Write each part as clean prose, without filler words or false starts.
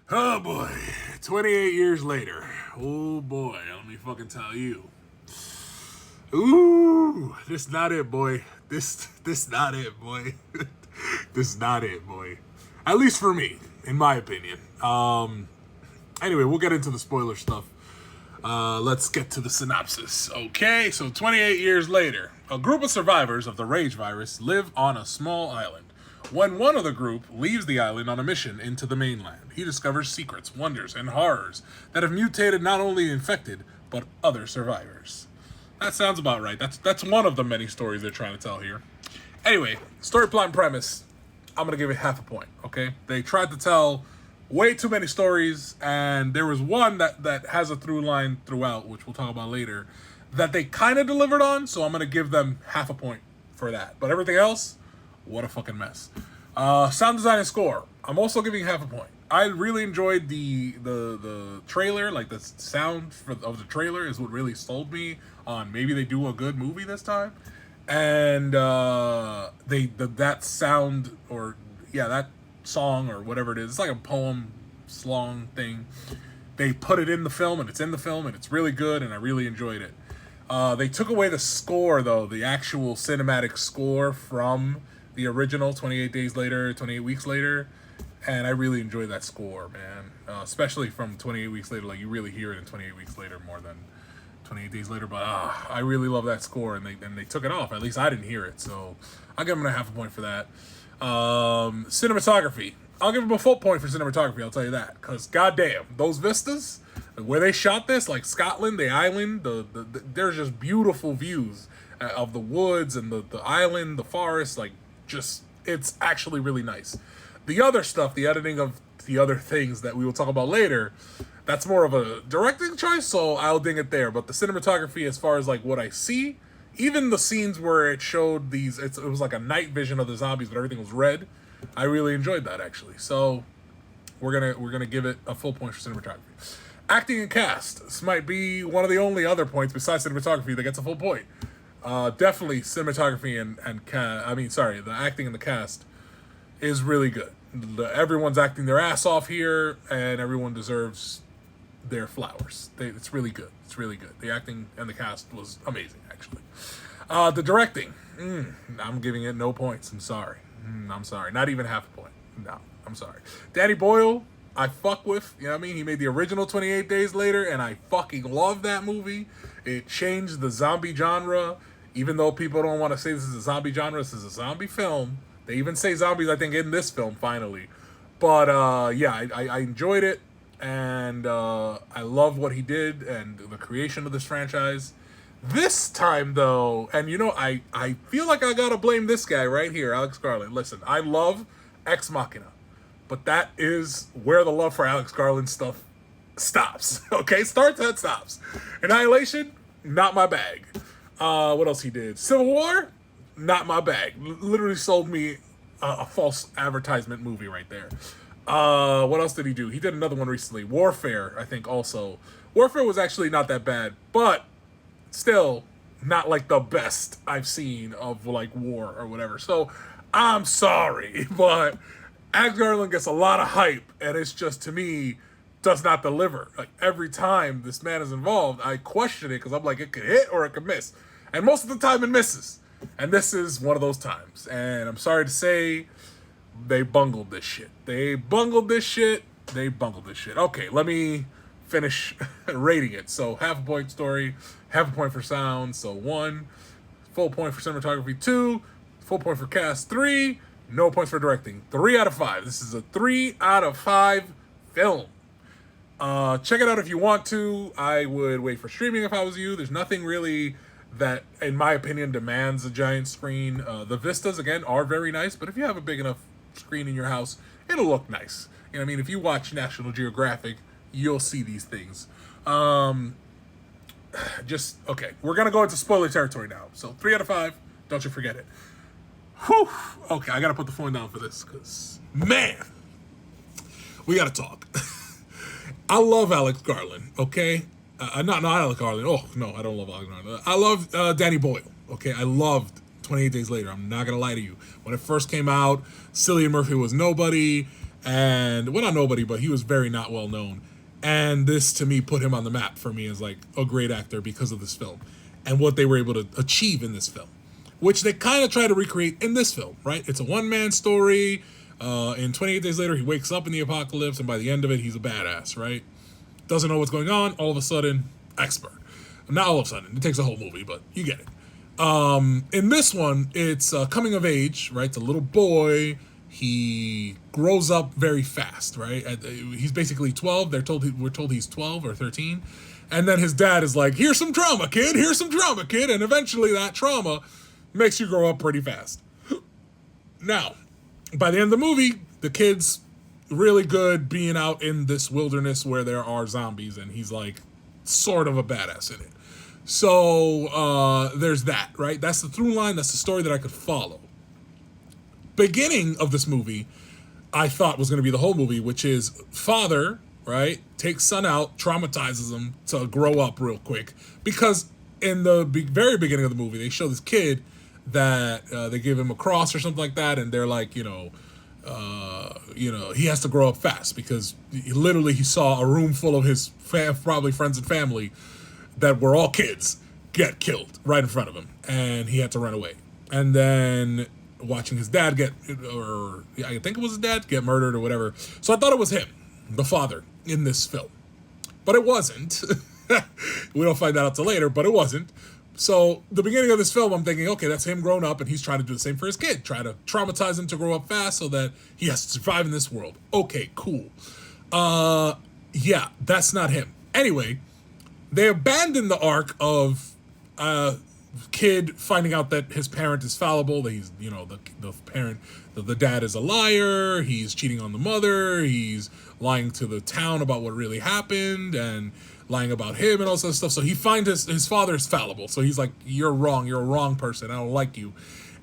Oh boy, 28 years later. Oh boy, let me fucking tell you. Ooh, this not it, boy. This not it, boy. This not it, boy. At least for me, in my opinion. Anyway, we'll get into the spoiler stuff. Let's get to the synopsis. Okay, so 28 years later, a group of survivors of the rage virus live on a small island. When one of the group leaves the island on a mission into the mainland, he discovers secrets, wonders, and horrors that have mutated not only the infected, but other survivors. That sounds about right. That's one of the many stories they're trying to tell here. Anyway, story, plot, and premise. I'm gonna give it half a point. Okay, they tried to tell way too many stories, and there was one that has a through line throughout, which we'll talk about later, that they kind of delivered on. So I'm gonna give them half a point for that. But everything else, what a fucking mess. Sound design and score. I'm also giving half a point. I really enjoyed the trailer, like the sound of the trailer is what really sold me on maybe they do a good movie this time. And that sound, or yeah, that song or whatever it is, it's like a poem song thing. They put it in the film, and it's in the film, and it's really good, and I really enjoyed it. They took away the score, though, the actual cinematic score from the original 28 Days Later, 28 Weeks Later, and I really enjoyed that score, man. Especially from 28 Weeks Later, like you really hear it in 28 Weeks Later more than 28 Days Later, but I really love that score, and they took it off. At least I didn't hear it, so I'll give them a half a point for that. Cinematography. I'll give them a full point for cinematography, I'll tell you that, because goddamn, those vistas, where they shot this, like Scotland, the island, there's just beautiful views of the woods and the island, the forest, like, just, it's actually really nice. The other stuff, the editing of the other things that we will talk about later, that's more of a directing choice, so I'll ding it there. But the cinematography, as far as like what I see, even the scenes where it showed these, it was like a night vision of the zombies, but everything was red. I really enjoyed that, actually. So we're gonna give it a full point for cinematography. Acting and cast. This might be one of the only other points besides cinematography that gets a full point. Definitely cinematography the acting and the cast is really good. Everyone's acting their ass off here, and everyone deserves their flowers. It's really good. It's really good. The acting and the cast was amazing, actually. The directing, I'm giving it no points. I'm sorry. I'm sorry. Not even half a point. No, I'm sorry. Danny Boyle, I fuck with. You know what I mean? He made the original 28 Days Later, and I fucking love that movie. It changed the zombie genre. Even though people don't want to say this is a zombie genre, this is a zombie film. They even say zombies, I think, in this film, finally. But, yeah, I enjoyed it, and I love what he did and the creation of this franchise. This time, though, and you know, I feel like I gotta blame this guy right here, Alex Garland. Listen, I love Ex Machina, but that is where the love for Alex Garland stuff stops. Okay, starts and stops. Annihilation, not my bag. What else he did? Civil War, not my bag. Literally sold me a false advertisement movie right there. What else did he do? He did another one recently. Warfare, I think, also. Warfare was actually not that bad, but still not like the best I've seen of like war or whatever. So I'm sorry, but Alex Garland gets a lot of hype, and it's just, to me, does not deliver. Like, every time this man is involved, I question it because I'm like, it could hit or it could miss. And most of the time it misses. And this is one of those times. And I'm sorry to say, they bungled this shit. They bungled this shit. Okay, let me finish rating it. So half a point story, half a point for sound. So 1, full point for cinematography. 2, full point for cast. 3, no points for directing. 3 out of 5. This is a 3 out of 5 film. Check it out if you want to. I would wait for streaming if I was you. There's nothing really that, in my opinion, demands a giant screen. The vistas, again, are very nice, but if you have a big enough screen in your house, it'll look nice. You know what I mean? If you watch National Geographic, you'll see these things. Okay, we're going to go into spoiler territory now. So 3 out of 5, don't you forget it. Whew. Okay, I got to put the phone down for this, because, man, we got to talk. I love Alex Garland, okay? Not Alex Garland. Oh, no, I don't love Alex Garland. I love Danny Boyle, okay? I loved 28 Days Later. I'm not going to lie to you. When it first came out, Cillian Murphy was nobody. And well, not nobody, but he was very not well known. And this to me put him on the map for me as like a great actor because of this film and what they were able to achieve in this film, which they kind of try to recreate in this film, right? It's a one-man story. In 28 Days Later, he wakes up in the apocalypse, and by the end of it, he's a badass, right? Doesn't know what's going on. All of a sudden, expert. Not all of a sudden. It takes a whole movie, but you get it. In this one, it's coming of age, right? It's a little boy. He grows up very fast, right? He's basically 12. We're told he's 12 or 13. And then his dad is like, here's some trauma, kid. Here's some trauma, kid. And eventually that trauma makes you grow up pretty fast. Now, by the end of the movie, the kid's really good being out in this wilderness where there are zombies, and he's like sort of a badass in it. So there's that, right? That's the through line. That's the story that I could follow. Beginning of this movie, I thought was going to be the whole movie, which is father, right, takes son out, traumatizes him to grow up real quick. Because in the very beginning of the movie, they show this kid that they give him a cross or something like that, and they're like, he has to grow up fast because he saw a room full of his probably friends and family that were all kids get killed right in front of him, and he had to run away. And then watching his dad I think it was his dad, get murdered or whatever. So I thought it was him, the father, in this film. But it wasn't. We don't find that out till later, but it wasn't. So the beginning of this film, I'm thinking, okay, that's him grown up, and he's trying to do the same for his kid, try to traumatize him to grow up fast so that he has to survive in this world. Okay, cool. Yeah, that's not him. Anyway, they abandon the arc of kid finding out that his parent is fallible, that he's, the dad is a liar, he's cheating on the mother, he's lying to the town about what really happened, and lying about him and all that stuff. So he finds his father is fallible. So he's like, you're wrong. You're a wrong person. I don't like you.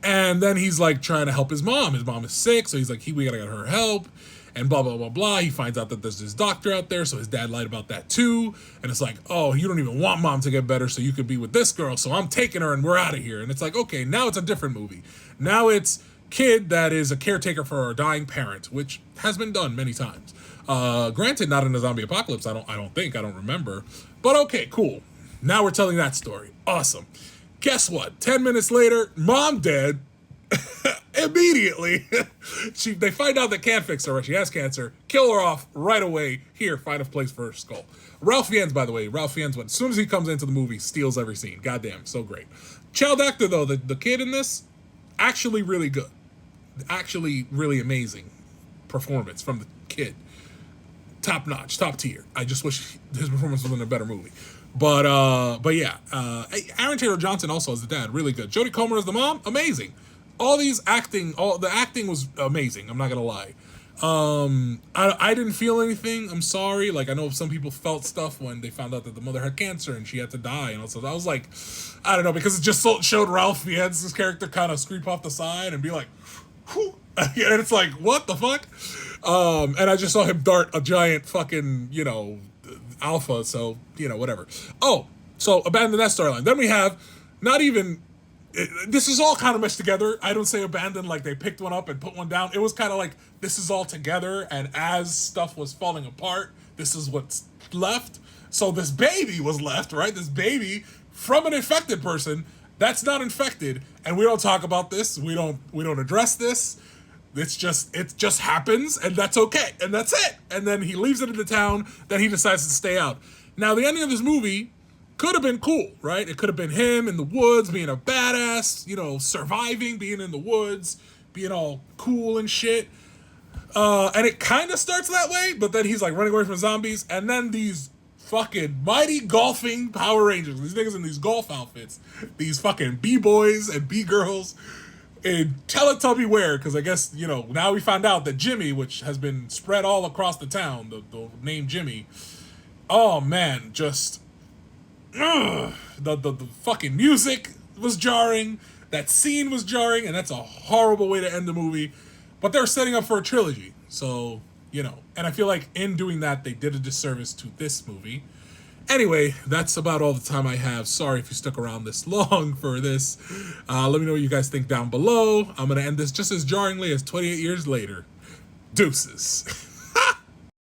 And then he's like trying to help his mom. His mom is sick. So he's like, we gotta get her help. And blah, blah, blah, blah. He finds out that there's this doctor out there. So his dad lied about that too. And it's like, oh, you don't even want mom to get better so you could be with this girl. So I'm taking her and we're out of here. And it's like, okay, now it's a different movie. Now it's kid that is a caretaker for a dying parent, which has been done many times. Granted, not in a zombie apocalypse. I don't remember. But okay, cool. Now we're telling that story. Awesome. Guess what? 10 minutes later, mom dead. Immediately. They find out they can't fix her. She has cancer. Kill her off right away. Here, find a place for her skull. Ralph Fiennes, by the way. Ralph Fiennes, as soon as he comes into the movie, steals every scene. Goddamn, so great. Child actor, though, the kid in this, actually really good. Actually really amazing performance from the kid. Top notch, top tier. I just wish his performance was in a better movie. But yeah, Aaron Taylor Johnson also as the dad, really good. Jodie Comer as the mom, amazing. The acting was amazing. I'm not gonna lie. I didn't feel anything. I'm sorry. Like, I know some people felt stuff when they found out that the mother had cancer and she had to die, and also I was like, I don't know, because it just showed Ralph Fiennes' character kind of screep off the side and be like, whew. And it's like, what the fuck? And I just saw him dart a giant fucking, alpha, so, whatever. Oh, so abandon that storyline. Then we have this is all kind of meshed together. I don't say abandon like they picked one up and put one down. It was kind of like this is all together, and as stuff was falling apart, this is what's left. So this baby was left, right? This baby from an infected person that's not infected, and we don't talk about this. We don't address this. It just happens, and that's okay, and that's it. And then he leaves it in the town. Then he decides to stay out. Now, the ending of this movie could have been cool, right? It could have been him in the woods, being a badass, surviving, being in the woods, being all cool and shit. And it kind of starts that way, but then he's like running away from zombies, and then these fucking mighty golfing Power Rangers, these niggas in these golf outfits, these fucking B-boys and B-girls, in Teletubby wear, because I guess, now we found out that Jimmy, which has been spread all across the town, the name Jimmy, oh man, just, the fucking music was jarring, that scene was jarring, and that's a horrible way to end the movie, but they're setting up for a trilogy, so, and I feel like in doing that, they did a disservice to this movie. Anyway, that's about all the time I have. Sorry if you stuck around this long for this. Let me know what you guys think down below. I'm going to end this just as jarringly as 28 years later. Deuces.